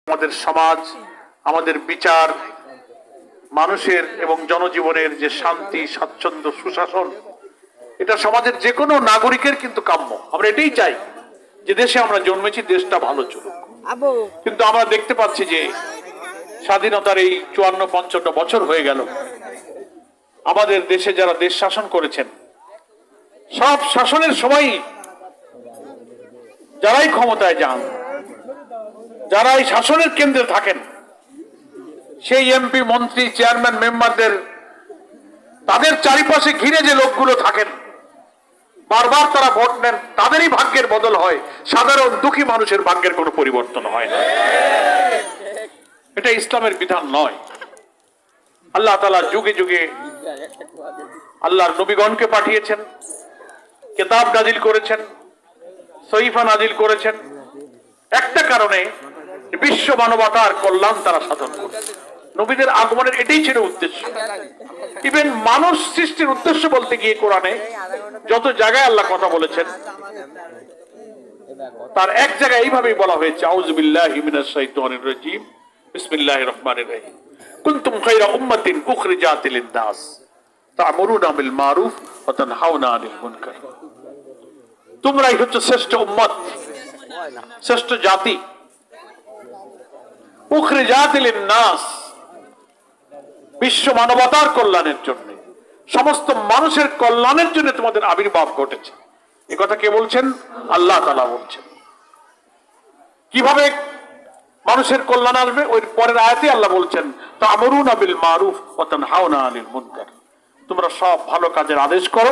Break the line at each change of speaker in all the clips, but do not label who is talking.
আমাদের সমাজ, আমাদের বিচার, মানুষের এবং জনজীবনের যে শান্তি, স্বাচ্ছন্দ্য, সুশাসন, এটা সমাজের যে কোনো নাগরিকের কিন্তু কাম্য। আমরা এটাই চাই যে দেশে আমরা জন্মেছি দেশটা ভালো চলুক। কিন্তু আমরা দেখতে পাচ্ছি যে স্বাধীনতার এই 54-55 বছর হয়ে গেল, আমাদের দেশে যারা দেশ শাসন করেছেন, সব শাসনের সময় যারাই ক্ষমতায় যান, যারা এই শাসনের কেন্দ্রে থাকেন, সেই এমপি, মন্ত্রী, চেয়ারম্যান, মেম্বারদের তাদের চারিপাশে ঘিরে যে লোকগুলো থাকেন, বারবার তারা ভোট নেন, তাদেরই ভাগ্যের বদল হয়, সাধারণ দুঃখী মানুষের ভাগ্যের কোনো পরিবর্তন হয় না। এটা ইসলামের বিধান নয়। আল্লাহ তাআলা যুগে যুগে আল্লাহর নবীগণকে পাঠিয়েছেন, কিতাব নাজিল করেছেন, সহিফা নাজিল করেছেন, একটা কারণে বিশ্ব মানবতার কল্যাণ তারা সাধন করেছে। নবীদের আগমনের এটাই ছিল উদ্দেশ্য। ইভেন মানুষ সৃষ্টির উদ্দেশ্য বলতে গিয়ে কোরআনে যত জায়গায় আল্লাহ কথা বলেছেন, তার এক জায়গায় এইভাবেই বলা হয়েছে, আউযু বিল্লাহি মিনাশ শাইতানির রাজীম, বিসমিল্লাহির রহমানির রহিম, কুনতুম খায়রা উম্মাতিন উখরিজাত লিন-নাস তা'মুরুনা বিল মারুফ ওয়া তানহাউনা আনিল মুনকার। তোমরাই হচ্ছে শ্রেষ্ঠ উম্মত, শ্রেষ্ঠ জাতি। উখরিজাত লিন-নাস, বিশ্ব মানবতার কল্যাণের জন্য, সমস্ত মানুষের কল্যাণের জন্য তোমাদের আবির্ভাব ঘটেছে। এই কথা কে বলছেন? আল্লাহ তাআলা বলছেন। কিভাবে মানুষের কল্যাণ আসবে? ওই পরের আয়াতে আল্লাহ বলছেন, তা'মুরুনা বিল মারুফ ওয়া তানহাউনা আনিল মুনকার। তোমরা সব ভালো কাজের আদেশ করো,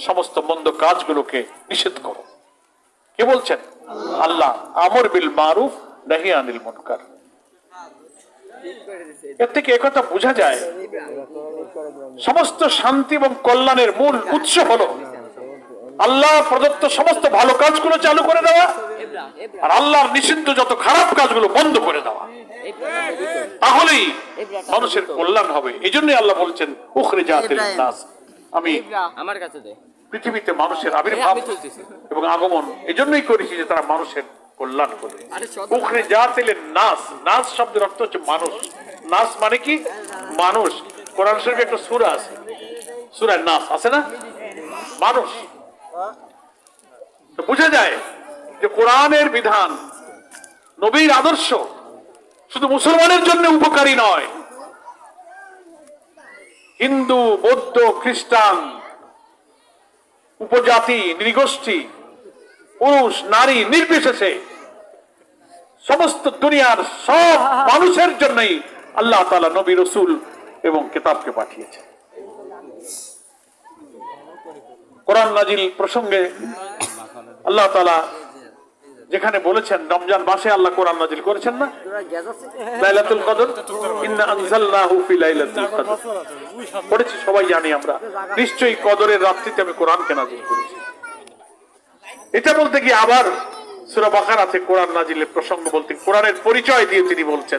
সমস্ত মন্দ কাজগুলোকে নিষেধ করো। কে বলছেন? আল্লাহ। আমর বিল মারুফ নাহি আনিল মুনকার। এর থেকে একথা বোঝা যায়, সমস্ত শান্তি এবং কল্যাণের মূল উৎস হলো আল্লাহ প্রদত্ত সমস্ত ভালো কাজগুলো চালু করে দেওয়া, আর আল্লাহর নিষিদ্ধ যত খারাপ কাজগুলো বন্ধ করে দেওয়া। তাহলেই মানুষের কল্যাণ হবে। এই জন্যই আল্লাহ বলছেন, উখরিজাতিল নাস, আমি আমার কাছে পৃথিবীতে মানুষের আবির্ভাব এবং আগমন এই জন্যই করেছি যে তারা মানুষের কল্যাণ করবে। উখরিজাতিল নাস, নাস শব্দের অর্থ হচ্ছে মানুষ। নাস মানে কি? মানুষ। কোরআন শরীফে একটা সূরা আছে, সূরা নাস আছে না? মানুষ। তো বোঝা যায় যে কোরআনের বিধান, নবীর আদর্শ শুধু মুসলমানের জন্য উপকারী নয়, হিন্দু, বৌদ্ধ, খ্রিস্টান, উপজাতি, নৃগোষ্ঠী, পুরুষ, নারী নির্বিশেষে সমস্ত দুনিয়ার সব মানুষের জন্যই আল্লাহ তাআলা নবী, রাসূল এবং কিতাবকে পাঠিয়েছেন। কোরআন নাজিল প্রসঙ্গে আল্লাহ তাআলা যেখানে বলেছেন, রমজান মাসে আল্লাহ কোরআন নাজিল করেছেন না, লাইলাতুল কদর, ইন্না আনজালনাহু ফি লাইলাতুল কদর। পড়েছি, সবাই জানি আমরা। নিশ্চয়ই কদরের রাত্রিতে আমি কোরআনকে নাজিল করেছি। এটা বলতে গিয়ে আবার সূরা বাকারাতে কোরআন নাজিলের প্রসঙ্গ বলতে, কোরআনের পরিচয় দিয়ে তিনি বলছেন,